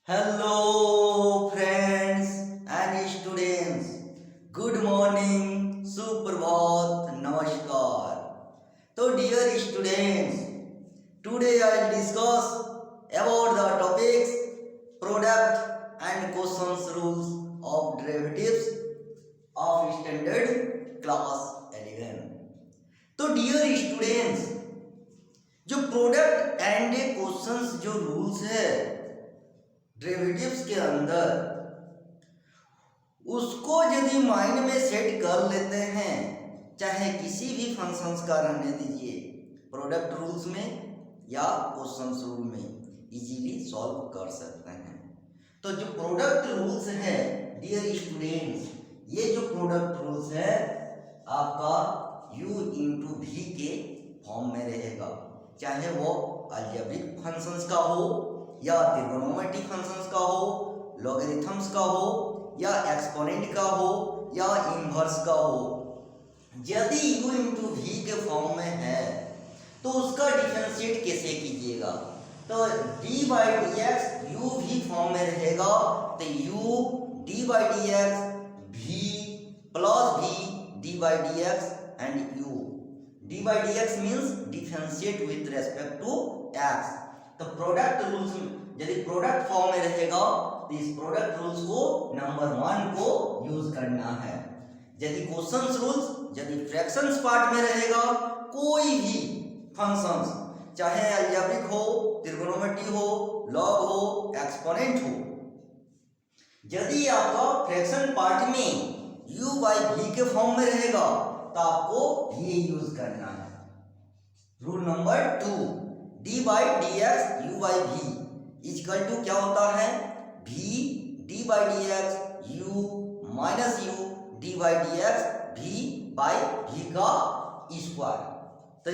Hello friends and students, good morning, सुप्रभात, नमस्कार। तो dear students, today I will discuss about the topics product and questions rules of derivatives of standard class 11। तो dear students, जो product and questions जो rules है derivatives के अंदर, उसको यदि माइंड में सेट कर लेते हैं, चाहे किसी भी फंक्शंस का रहने दीजिए, प्रोडक्ट रूल्स में या क्वेश्चंस रूल में इजीली सॉल्व कर सकते हैं। तो जो प्रोडक्ट रूल्स है डियर स्टूडेंट्स, ये जो प्रोडक्ट रूल्स है आपका u इंटू वी के फॉर्म में रहेगा, चाहे वो अलजेब्रिक फंक्शंस का हो या ट्रिगोनोमेट्रिक फंक्शंस का हो, लॉगरिथम्स का हो या एक्सपोनेंट का हो या इनवर्स का हो। यदि u इंटू वी के फॉर्म में है तो उसका डिफरेंशिएट कैसे कीजिएगा? तो d by d x u भी फॉर्म में रहेगा, तो u d by d x v plus v d by d x and u d by d x means differentiate with respect to x। तो product rules यदि product form में रहेगा तो इस प्रोडक्ट रूल्स को नंबर 1 को use करना है। यदि क्वेश्चंस रूल्स यदि फ्रैक्शंस पार्ट में रहेगा, कोई भी फंक्शंस चाहे अलजेब्रिक हो, ट्रिगोनोमेट्री हो, लॉग हो, एक्सपोनेंट हो, यदि आपका फ्रैक्शन पार्ट में u बाई v के फॉर्म में रहेगा तो आपको ये यूज करना है। Rule number 2, d by d x u by v equal to क्या होता है? v d by d x u minus u d by d x v by v का स्क्वायर। तो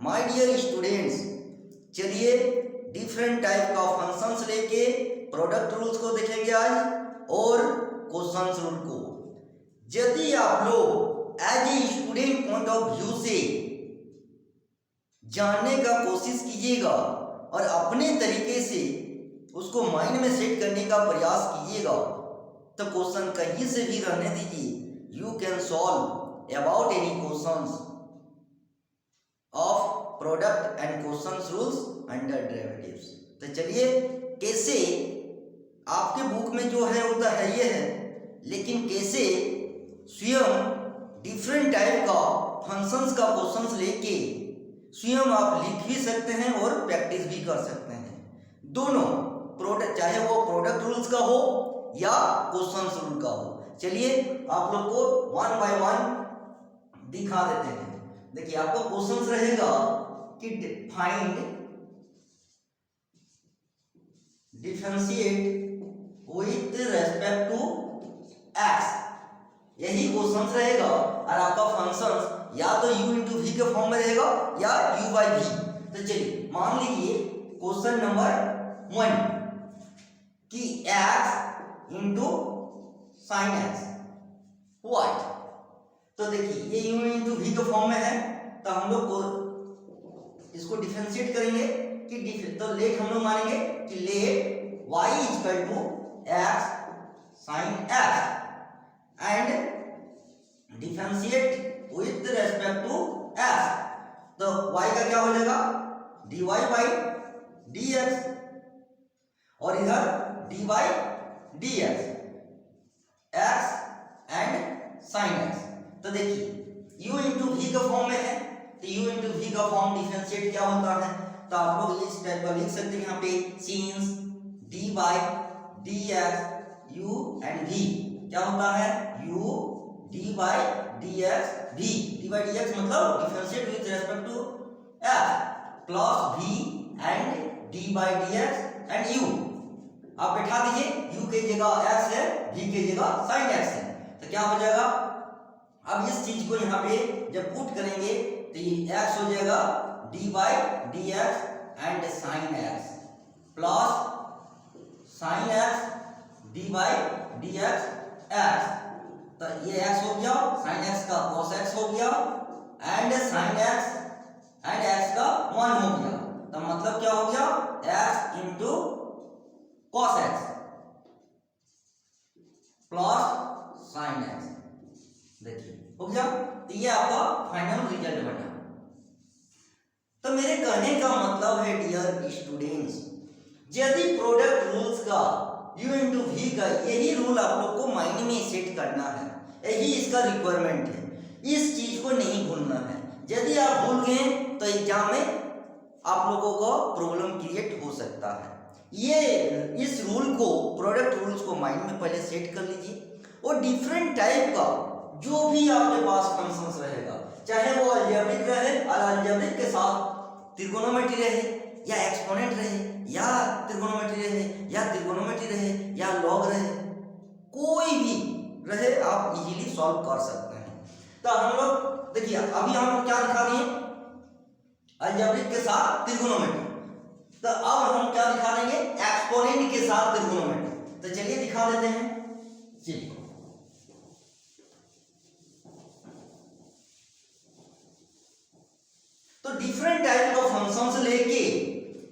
माय डियर स्टूडेंट्स, चलिए different type का functions लेके product rules को देखेंगे आज और क्वेश्चंस रूल को। यदि आप लोग as a student point of view से जानने का कोशिश कीजिएगा और अपने तरीके से उसको माइंड में सेट करने का प्रयास कीजिएगा, तो क्वेश्चन कहीं से भी रहने दीजिए, you can solve about any questions of product and questions rules under derivatives. तो चलिए कैसे आपके बुक में जो है वो तो है ये है, लेकिन कैसे स्वयं डिफरेंट टाइप का फंक्शंस का क्वेश्चंस लेके स्वयं आप लिख भी सकते हैं और प्रैक्टिस भी कर सकते हैं। दोनों प्रोडक्ट, चाहे वो प्रोडक्ट रूल्स का हो या क्वेश्चंस रूल का हो। चलिए आप लोग को 1 बाय 1 दिखा देते हैं। देखिए आपका क्वेश्चंस रहेगा कि find differentiate with respect to x, यही क्वेश्चन रहेगा और आपका फंक्शन या तो u इंटू वी के फॉर्म में रहेगा या u बाई वी। तो चलिए मान लीजिए क्वेश्चन नंबर 1 कि x into sine x what. तो देखिए ये u इंटू वी के फॉर्म में है, तो हम लोग को इसको डिफरेंशिएट करेंगे कि तो लेट हम लोग मानेंगे कि let y equal to x sine x and differentiate with respect to x। तो y का क्या हो जाएगा? dy बाई dx और इधर dy by dx, x and sine x। तो देखिए u इंटू वी का फॉर्म में है, तो u इंटू वी का फॉर्म डिफरेंशिएट क्या होता है? तो आप लोग इस टाइप का लिख सकते हैं यहाँ पे, since d by dx u and v क्या होता है? u d by dx v, d by dx मतलब differentiate with respect to f plus v and d by dx and u। आप बैठा दीजिए, u की जगह x है, v की जगह sin x है, तो क्या हो जाएगा? अब इस चीज को यहाँ पे जब पुट करेंगे तो ये x हो जाएगा d by dx and sin x plus sin x d by dx x। तो ये x हो गया, sin x का cos x हो गया and sin x and x का 1 हो गया। तो मतलब क्या हो गया? x into cos x plus sine x. देखिए हो गया, तो ये आपका फाइनल रिजल्ट बना। तो मेरे कहने का मतलब है डियर स्टूडेंट्स, यदि प्रोडक्ट रूल्स का u इंटू वी का यही रूल आप लोग को माइंड में सेट करना है, यही इसका रिक्वायरमेंट है, इस चीज को नहीं भूलना है। यदि आप भूल गए तो एग्जाम में आप लोगों को प्रॉब्लम क्रिएट हो सकता है। ये इस रूल को, प्रोडक्ट रूल्स को माइंड में पहले सेट कर लीजिए, और डिफरेंट टाइप का जो भी आपके पास फंक्शंस रहेगा, चाहे वो अलजेब्रिक रहे, अलजेब्रिक के साथ त्रिकोणोमेट्री रहे, या एक्सपोनेंट रहे, या त्रिकोणोमेट्री रहे, या त्रिकोणोमेट्री रहे, या लॉग रहे, कोई भी रहे आप इजीली सॉल्व कर सकते हैं। तो हम लोग देखिए अभी हम लोग क्या दिखा रहे हैं, अलजेब्रिक के साथ त्रिकोणोमेट्री। तो अब हम क्या दिखा देंगे, एक्सपोनेंट के साथ त्रिकोणोमेट्री। तो चलिए दिखा देते हैं। चलिए तो डिफरेंट टाइप का फंक्शंस लेके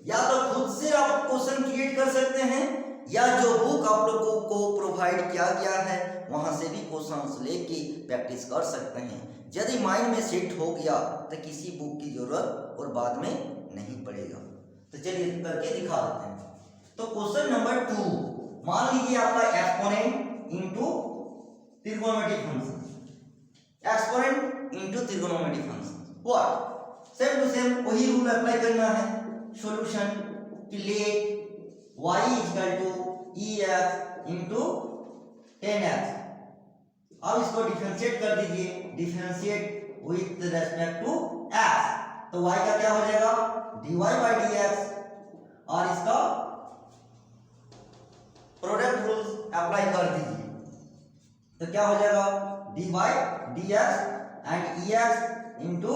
या तो खुद से आप क्वेश्चन क्रिएट कर सकते हैं, या जो बुक आप लोगों को प्रोवाइड किया गया है वहां से भी क्वेश्चंस लेके प्रैक्टिस कर सकते हैं। यदि माइंड में सेट हो गया तो किसी बुक की जरूरत और बाद में नहीं पड़ेगा। तो चलिए करके दिखा देते हैं। तो क्वेश्चन नंबर 2, मान लीजिए आपका exponent into trigonometric function, exponent into trigonometric function, what same to same वही रूल अप्लाई करना है। सॉल्यूशन कि let y equal to ex into 10x। अब इसको डिफरेंशिएट कर दीजिए, differentiate with respect to x। तो y का क्या हो जाएगा, dy बाई dx, और इसका प्रोडक्ट रूल्स अप्लाई कर दीजिए। तो क्या हो जाएगा, dy dx and ex into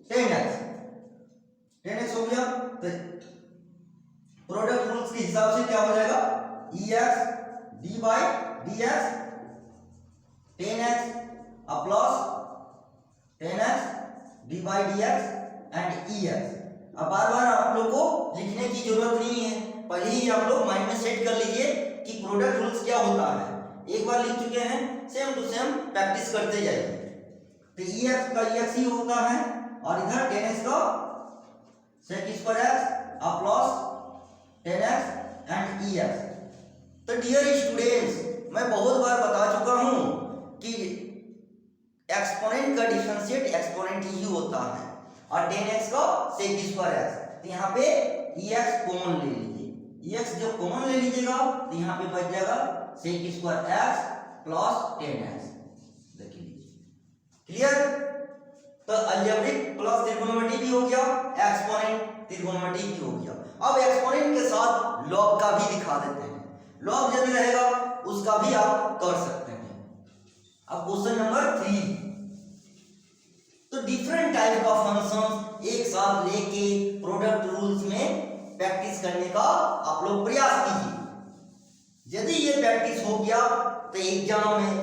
10x हो गया। तो प्रोडक्ट रूल्स के हिसाब से क्या हो जाएगा, ex d by dx 10x plus 10x d by dx and ex। अब बार बार आप लोग को लिखने की जरूरत नहीं है, पहले ही आप लोग माइंड में सेट कर लीजिए कि प्रोडक्ट रूल्स क्या होता है। एक बार लिख चुके हैं, सेम टू सेम प्रैक्टिस करते जाइए। तो ex का ex ही होता है, और इधर 10x का sec square x plus 10x and ex। तो डियर स्टूडेंट्स, मैं बहुत बार बता चुका हूं कि एक्सपोनेंट का डिफरेंशिएट एक्सपोनेंट ही होता है, और 10x का sec स्क्वायर x। तो यहाँ पे ex कॉमन ले लीजिए, ex जब कॉमन ले लीजिएगा तो यहाँ पे बच जाएगा sec square x plus 10x। देख लीजिए, क्लियर। तो अलजेब्रिक प्लस त्रिकोणोमेट्री भी हो गया, एक्सपोनेंट त्रिकोणोमेट्री भी हो गया। अब एक्सपोनेंट के साथ लॉग का भी दिखा देते हैं। लॉग यदि रहेगा उसका भी आप कर सकते हैं। अब क्वेश्चन नंबर 3, तो डिफरेंट टाइप का फंक्शन एक साथ लेके प्रोडक्ट रूल्स में प्रैक्टिस करने का आप लोग प्रयास कीजिए। यदि ये प्रैक्टिस हो गया तो एग्जाम में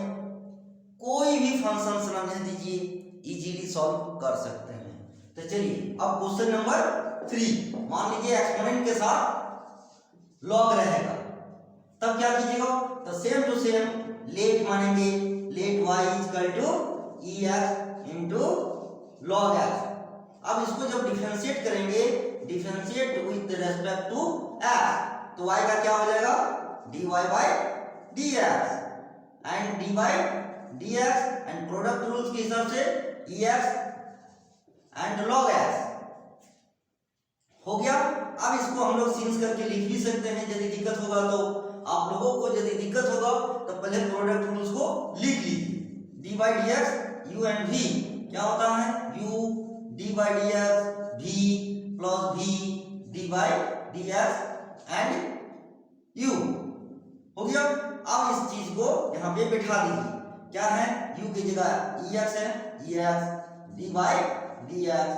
कोई भी फंक्शन रहने दीजिए, इजीली सॉल्व कर सकते हैं। तो चलिए अब क्वेश्चन नंबर 3, मान लीजिए एक्सपोनेंट के साथ लॉग रहेगा, तब क्या कीजिएगा, तो सेम टू सेम लेट मानेंगे, let y equal to ex into log x। अब इसको जब डिफरेंशिएट करेंगे, differentiate with respect to x, तो y का क्या हो जाएगा, dy by dx and dy by dx and product rules के हिसाब से ex एंड log x हो गया। अब इसको हम लोग सीन्स करके लिख भी सकते हैं, यदि दिक्कत होगा तो आप लोगों को, यदि दिक्कत होगा तो पहले प्रोडक्ट रूल्स को लिख लीजिए। d by dx u and v क्या होता है, u d by dx v plus v d by dx and u हो गया। अब इस चीज को यहाँ पे बैठा दीजिए, क्या है, u की जगह ex है, ex d by dx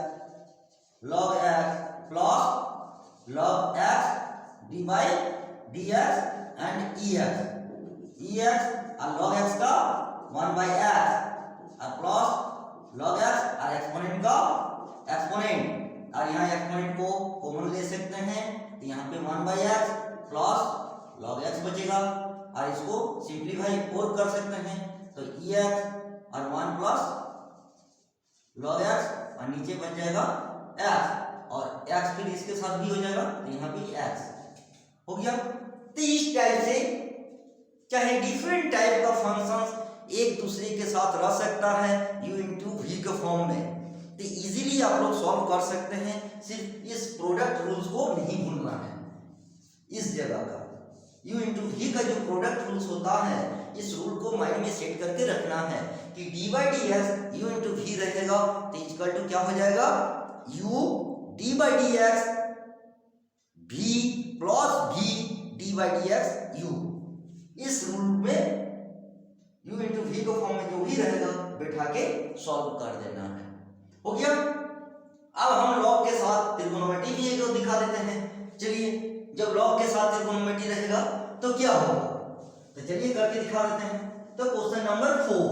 log x plus log x d by dx and ex और log x का 1 बाई x और प्लस log x और एक्सपोनेंट का एक्सपोनेंट, और यहाँ एक्सपोनेंट को कॉमन ले सकते हैं, तो यहाँ पे 1 by x plus log x बचेगा। और इसको सिंप्लीफाई और कर सकते हैं, तो ई एक्स और 1 प्लस लॉग एक्स और नीचे बन जाएगा एक्स, और एक्स फिर इसके साथ भी हो जाएगा, तो यहाँ भी एक्स हो गया। तो इस टाइप से चाहे डिफरेंट टाइप का फंक्शंस एक दूसरे के साथ रह सकता है u इंटू वी के फॉर्म में, तो इजीली आप लोग सॉल्व कर सकते हैं। सिर्फ इस प्रोडक्ट रूल्स को नहीं भूलना है। इस जगह का u इंटू वी का जो प्रोडक्ट रूल्स होता है, इस रूल को माइंड में सेट करके रखना है कि d by d x u into v रहेगा, तो इक्वल टू क्या हो जाएगा, u d by d x v plus v d by d x u. इस रूल में u इंटू वी को फॉर्म में जो भी रहेगा बैठा के सॉल्व कर देना है। हो गया। अब हम लॉग के साथ त्रिकोणमिति भी एक दिखा देते हैं। चलिए, जब लॉग के साथ त्रिकोणमिति रहेगा तो क्या होगा, तो चलिए करके दिखा देते हैं। तो क्वेश्चन नंबर 4,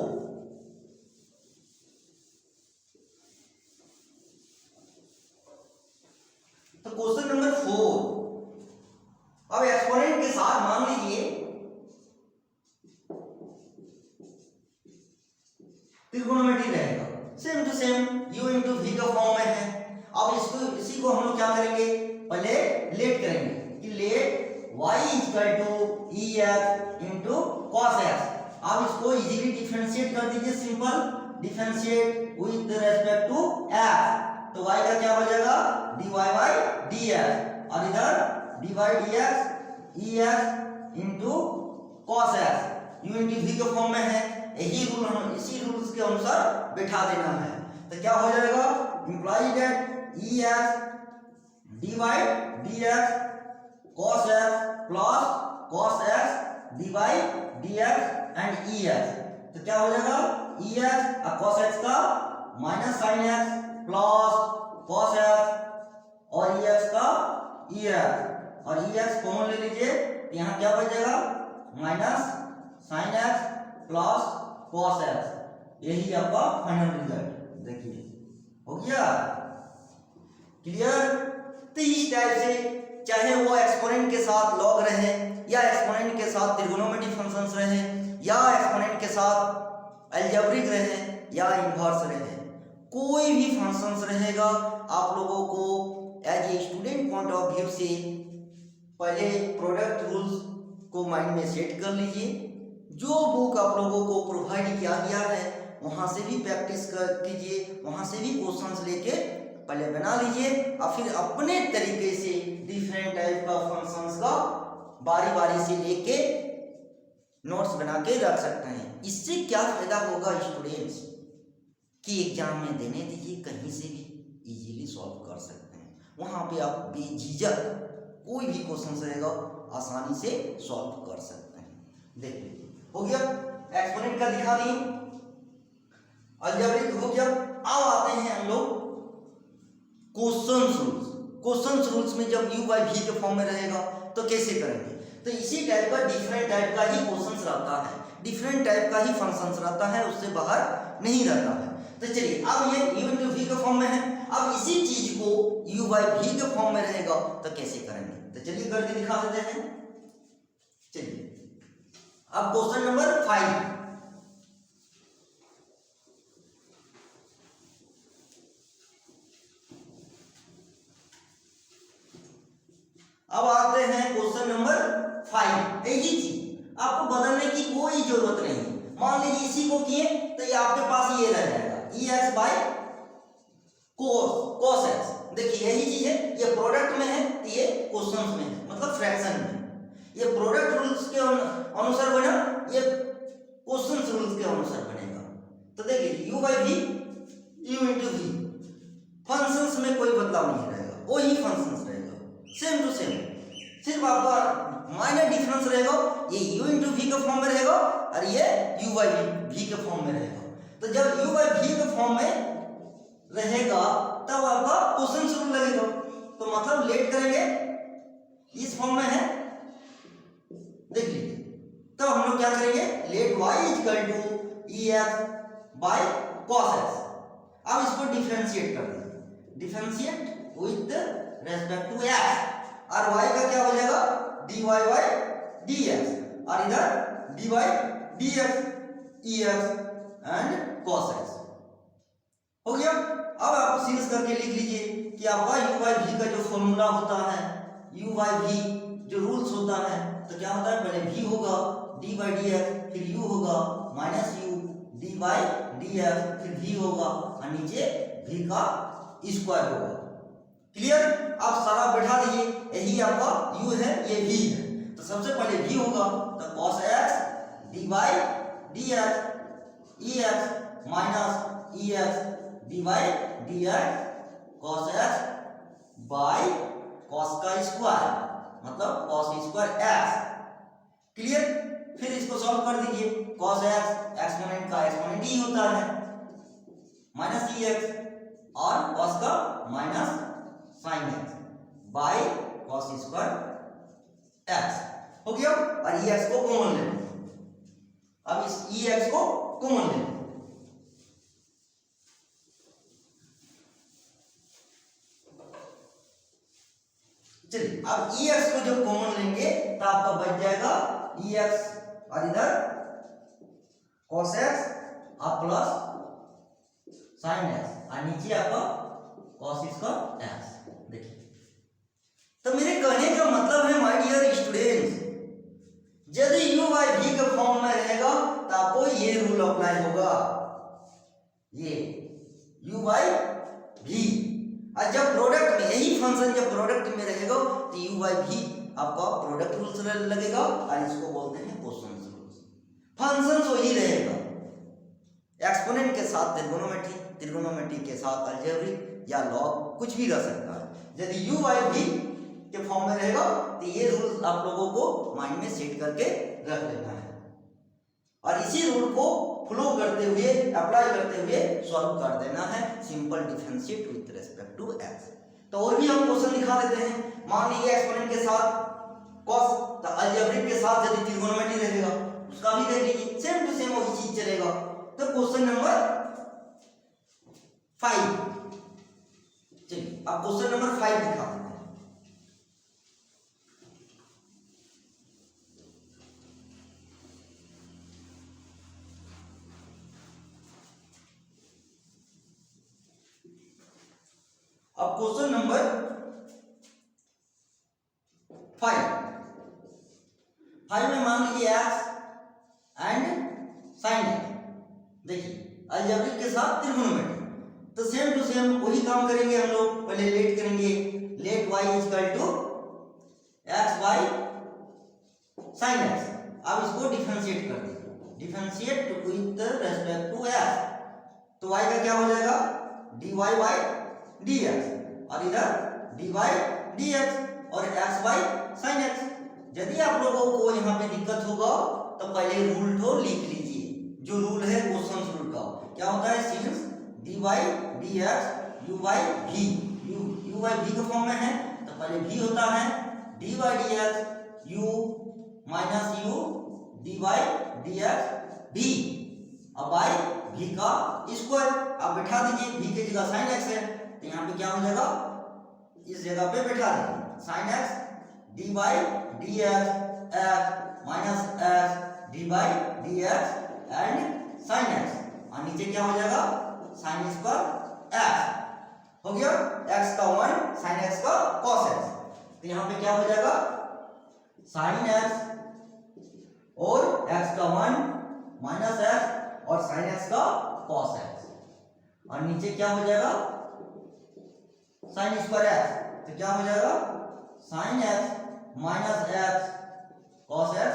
तो क्वेश्चन नंबर 4, अब एक्सपोनेंट के साथ मान लीजिए त्रिकोणमिति रहेगा, same to same u into v का फॉर्म में है। अब इसको इसी को हम लोग क्या करेंगे, पहले लेट करेंगे कि let y equal to e x into cos x. आप इसको इजीली डिफरेंशिएट कर दीजिए, simple differentiate with respect to x, तो y का क्या हो जाएगा dy बाई dx, और इधर dy dx e x into cos x u into v के फॉर्म में है। यही रूल हम इसी रूल्स के अनुसार बैठा देना है, तो क्या हो जाएगा, imply that E x D by d x cos x plus cos x D by d x and E x, तो क्या हो जाएगा ई एक्स और कॉस एक्स का minus sine x plus cos x और ई एक्स का ई एक्स, और ई x common ले लीजिए, यहाँ क्या बच जाएगा minus sine x plus cos x. यही आपका फाइनल रिजल्ट, देखिए हो गया क्लियर। तो इस टाइप से चाहे वो एक्सपोनेंट के साथ लॉग रहे, या एक्सपोनेंट के साथ त्रिकोणमिति फंक्शंस रहे, या एक्सपोनेंट के साथ अलजेब्रिक रहे, या इनवर्स रहे, कोई भी फंक्शंस रहेगा, आप लोगों को as a student point of view से पहले प्रोडक्ट रूल्स को माइंड में सेट कर लीजिए। जो बुक आप लोगों को प्रोवाइड किया गया है वहां से भी प्रैक्टिस कीजिए, वहां से भी क्वेश्चंस लेके पहले बना लीजिए, और फिर अपने तरीके से डिफरेंट टाइप का फंक्शंस का बारी बारी से लेके नोट्स बना के रख सकते हैं। इससे क्या फायदा होगा स्टूडेंट्स, कि एग्जाम में देने दीजिए, कहीं से भी इजीली सॉल्व कर सकते हैं। वहां पे आप बेझिझक कोई भी क्वेश्चन रहेगा आसानी से सॉल्व कर सकते हैं। देखिए हो गया, एक्सपोनेंट का दिखा दिए, अलजेब्रिक हो गया। अब आते हैं हम लोग क्वेश्चंस रूल्स। क्वेश्चंस रूल्स में जब u बाई v के फॉर्म में रहेगा तो कैसे करेंगे, तो इसी टाइप का डिफरेंट टाइप का ही क्वेश्चंस रहता है, डिफरेंट टाइप का ही फंक्शंस रहता है, उससे बाहर नहीं रहता है। तो चलिए, अब ये u इंटू वी के फॉर्म में है, अब इसी चीज को u बाई v के फॉर्म में रहेगा तो कैसे करेंगे, तो चलिए करके दिखा देते हैं। चलिए, अब क्वेश्चन नंबर 5, अब आते हैं क्वेश्चन नंबर 5। यही चीज आपको बदलने की कोई जरूरत नहीं। मान लीजिए इसी को किए तो ये आपके पास ये रह जाएगा ई एक्स बाई कोस एक्स। देखिए यही चीज है, ये प्रोडक्ट में है, ये क्वेश्चन में है, मतलब फ्रैक्शन में। ये प्रोडक्ट रूल्स के अनुसार बना, ये क्वेश्चन रूल्स के अनुसार बनेगा। तो देखिए u by v u into v, functions में कोई बदलाव नहीं रहेगा, वही फंक्शंस रहेगा सेम टू सेम, सिर्फ आपका माइनर डिफरेंस रहेगा, ये u इंटू वी के फॉर्म में रहेगा और ये u बाई वी के फॉर्म में रहेगा। तो जब u बाई वी के फॉर्म में रहेगा तब आपका क्वेश्चन शुरू लगेगा, तो मतलब लेट करेंगे, इस फॉर्म में है, देख लीजिए। तब हम लोग क्या करेंगे, let y equal to e x by cos x. अब इसको डिफरेंशिएट कर देंगे, differentiate with respect to x, और y का क्या हो जाएगा dy बाई dx, और इधर dy dx ex and cos x हो गया। अब आप सीरीज करके लिख लीजिए कि आपका u by v का जो फॉर्मूला होता है, u by v जो रूल्स होता है, तो क्या होता है, पहले v होगा d by dx, फिर u होगा minus u d by dx, फिर v होगा और नीचे v का स्क्वायर होगा। क्लियर? आप सारा बैठा दीजिए, यही आपका u है, ये v है, तो सबसे पहले v होगा तो cos x d by dx ex minus ex d by dx cos x by cos का स्क्वायर मतलब cos स्क्वायर x। क्लियर? फिर इसको सॉल्व कर दीजिए, cos x एक्सपोनेंट का एक्सपोनेंट ही होता है माइनस ex और cos का minus sin x by cos square x हो गया। और ex को कॉमन ले लो, अब इस ex को कॉमन ले लो, चलिए अब ex को जब कॉमन लेंगे तो आपका बच जाएगा ex और इधर cos x और प्लस sin x और नीचे आपका cos स्क्वायर x। देखिए, तो मेरे कहने का मतलब है माय डियर स्टूडेंट्स, यदि u by v के फॉर्म में रहेगा तो आपको ये रूल अप्लाई होगा, ये u by v। और जब प्रोडक्ट में यही फंक्शन जब प्रोडक्ट में रहेगा तो u by v आपका प्रोडक्ट रूल्स लगेगा और इसको बोलते हैं कोसेंस रूल्स। फंक्शन तो ही रहेगा, एक्सपोनेंट के साथ त्रिगोनोमेट्री, त्रिगोनोमेट्री के साथ अलजेब्रिक या लॉग कुछ भी रह सकता है। यदि u by v के फॉर्म में रहेगा तो ये रूल आप लोगों को माइंड में सेट करके रख लेना है और इसी रूल को फ्लो करते हुए अप्लाई करते हुए सॉल्व कर देना है simple differentiate with respect to x। तो और भी हम क्वेश्चन दिखा देते हैं। मान लीजिए एक्सपोनेंट के साथ cos, तो अलजेब्रिक के साथ यदि त्रिगोनोमेट्री रहेगा उसका भी देख लीजिए, सेम टू सेम वही चीज चलेगा। तो क्वेश्चन नंबर 5, चलिए अब क्वेश्चन नंबर 5 दिखा देते हैं। अब क्वेश्चन नंबर 5 में मान लीजिए x एंड sin x। देखिए अलजेब्रिक के साथ त्रिगोनोमेट्री, तो सेम टू सेम वही काम करेंगे हम लोग। पहले लेट करेंगे, let y equal to x by sin x। अब इसको डिफरेंशिएट कर दीजिए, differentiate with respect to x, तो y का क्या हो जाएगा dy by dx और इधर dy dx और x by sin x। यदि आप लोगों को यहाँ पे दिक्कत होगा तो पहले रूल तो लिख लीजिए, जो रूल है क्वेश्चन रूल का क्या होता है, since dy dx u by v, u by v के फॉर्म में है तो पहले v होता है dy dx u minus u dy dx v अब by v का स्क्वायर। आप बैठा दीजिए, v की जगह sin x है तो यहाँ पे क्या हो जाएगा, इस जगह पे बैठा दीजिए sin x dy dx x minus x dy dx and sin x और नीचे क्या हो जाएगा sin स्क्वायर x हो गया, x का 1 sin x का cos x। तो यहाँ पे क्या हो जाएगा sin x और x का 1 माइनस x और sin x का cos x और नीचे क्या हो जाएगा sin स्क्वायर x। तो क्या हो जाएगा sin x minus x cos x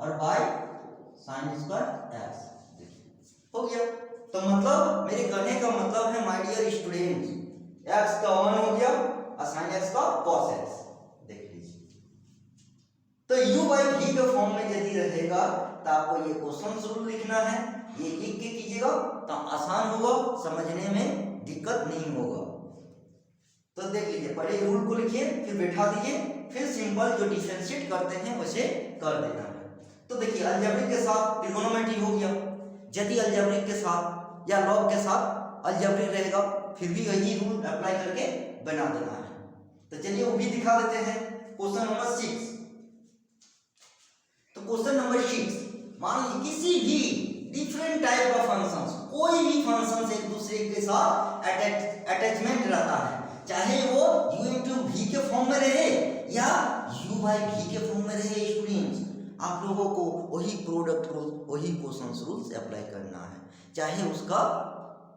और बाय sin स्क्वायर x हो गया। तो मतलब मेरे कहने का मतलब है माय डियर स्टूडेंट्स, x का 1 हो गया और sin x का cos x। देख लीजिए, तो u by v के फॉर्म में यदि रहेगा तो आपको ये क्वेश्चन रूल लिखना है, ये लिख के कीजिएगा तो आसान होगा, समझने में दिक्कत नहीं होगा। तो देख लीजिए, पहले रूल को लिखिए फिर बैठा दीजिए, फिर सिंपल जो डिफरेंशिएट करते हैं वैसे कर देना है। तो देखिए अलजेब्रिक के साथ ट्रिगोनोमेट्री हो गया, यदि अलजेब्रिक के साथ या लॉग के साथ अलजेब्रिक रहेगा फिर भी यही रूल अप्लाई करके बना देना है। तो चलिए वो भी दिखा देते हैं। क्वेश्चन नंबर 6, तो क्वेश्चन नंबर कोई भी फंक्शन एक दूसरे के साथ अटैचमेंट रहता है, चाहे वो u इंटू वी के फॉर्म में रहे या u बाई वी के फॉर्म में रहे। स्टूडेंट्स, आप लोगों को वही प्रोडक्ट रूल, वही क्वेश्चन रूल्स अप्लाई करना है, चाहे उसका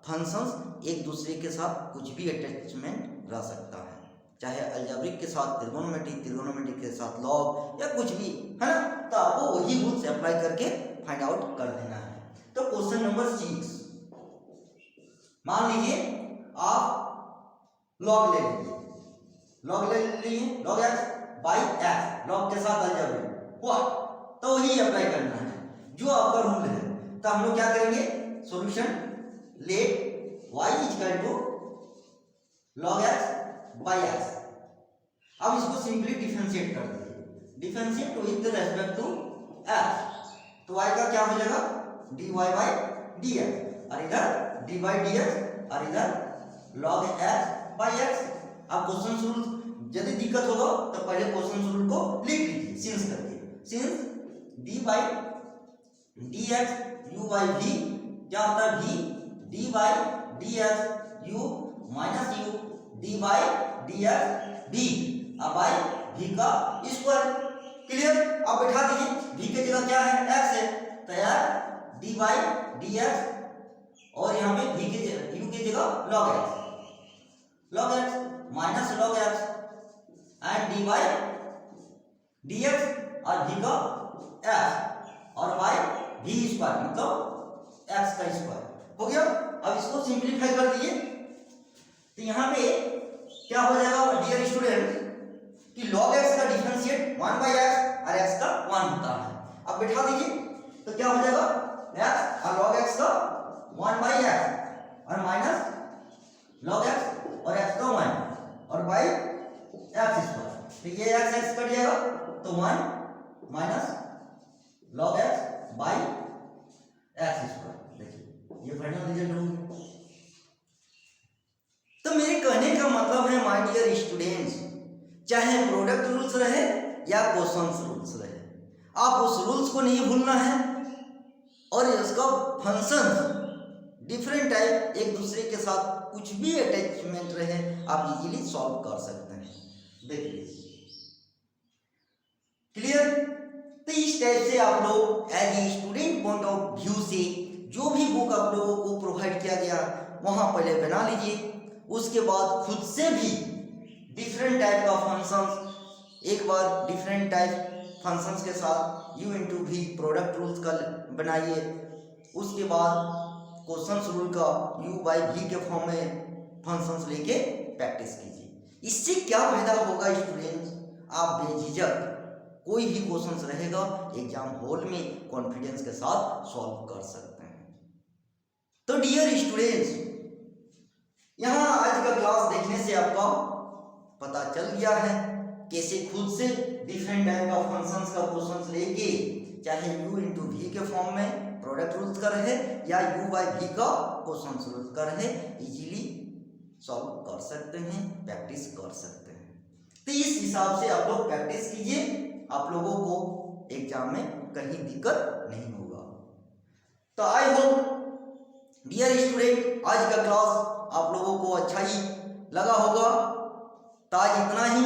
फंक्शंस एक दूसरे के साथ कुछ भी अटैचमेंट रह सकता है, चाहे अलजेब्रिक के साथ त्रिगोनोमेट्रिक के साथ लॉग या कुछ भी, है ना। तो आपको वही रूल्स अप्लाई करके फाइंड आउट कर देना है। तो क्वेश्चन नंबर 6, मान लीजिए आप लॉग ले लीजिए, log x by x, log के साथ अलजेब्रिक हुआ, तो वही अप्लाई करना है जो आपका रूल है। तो हम लोग क्या करेंगे, solution let y equal to log x by x. अब इसको सिंपली डिफरेंशिएट कर दीजिए, differentiate with respect to x, तो y का क्या हो जाएगा dy बाई dx, और इधर d बाई dx, और इधर log x बाई x। अब क्वेश्चन रूल यदि दिक्कत होगा तो पहले क्वेश्चन रूल को लिख लीजिए सिंस करके, since d by dx u by v क्या होता है v d by dx u minus u d by dx v, अब बाई v का स्क्वायर। क्लियर, अब बैठा दीजिए, v की जगह क्या है x है, तो यार d बाई dx और यहाँ पे v की जगह u की जगह log x minus log x and d by dx और v का x और बाई v स्क्वायर मतलब x का स्क्वायर हो गया। अब इसको सिंपलीफाई कर दिए, तो यहाँ पे क्या हो जाएगा डियर स्टूडेंट कि log x का डिफरेंशिएट 1 बाई x और x का 1 होता है। अब बैठा दीजिए, तो क्या हो जाएगा x और log x का 1 बाई x और माइनस log x और x का 1 और बाई x स्क्वायर, तो ये x कट जाएगा तो 1 minus log x by x square. देखिए ये फाइनल रिजल्ट हो गया। तो मेरे कहने का मतलब है माय डियर स्टूडेंट्स, चाहे प्रोडक्ट रूल्स रहे या क्वेश्चन रूल्स रहे, आप उस रूल्स को नहीं भूलना है और इसका फंक्शन डिफरेंट टाइप एक दूसरे के साथ कुछ भी अटैचमेंट रहे आप इजीली सॉल्व कर सकते हैं। देखिए क्लियर, तो इस टाइप से आप लोग as a student point of view से जो भी बुक आप लोगों को प्रोवाइड किया गया वहां पहले बना लीजिए, उसके बाद खुद से भी डिफरेंट टाइप का फंक्शंस, एक बार डिफरेंट टाइप फंक्शंस के साथ u इंटू भी प्रोडक्ट रूल्स का बनाइए, उसके बाद क्वेश्चंस रूल का u बाई v के फॉर्म में फंक्शंस लेके प्रैक्टिस कीजिए। इससे क्या फायदा होगा स्टूडेंट्स, आप बेझिझक कोई भी क्वेश्चंस रहेगा एग्जाम हॉल में कॉन्फिडेंस के साथ सॉल्व कर सकते हैं। तो डियर स्टूडेंट्स, यहाँ आज का क्लास देखने से आपका पता चल गया है कैसे खुद से डिफरेंट टाइप का फंक्शंस का क्वेश्चंस लेके, चाहे u इंटू वी के फॉर्म में प्रोडक्ट रूल्स का रहे या u बाई v का क्वेश्चन रूल्स का रहे, इजीली सॉल्व कर सकते हैं, प्रैक्टिस कर सकते हैं। तो इस हिसाब से आप लोग प्रैक्टिस कीजिए, आप लोगों को एग्जाम में कहीं दिक्कत नहीं होगा। तो आई होप डियर स्टूडेंट आज का क्लास आप लोगों को अच्छा ही लगा होगा। तो आज इतना ही,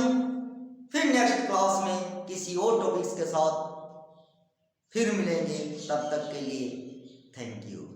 फिर नेक्स्ट क्लास में किसी और टॉपिक्स के साथ फिर मिलेंगे, तब तक के लिए थैंक यू।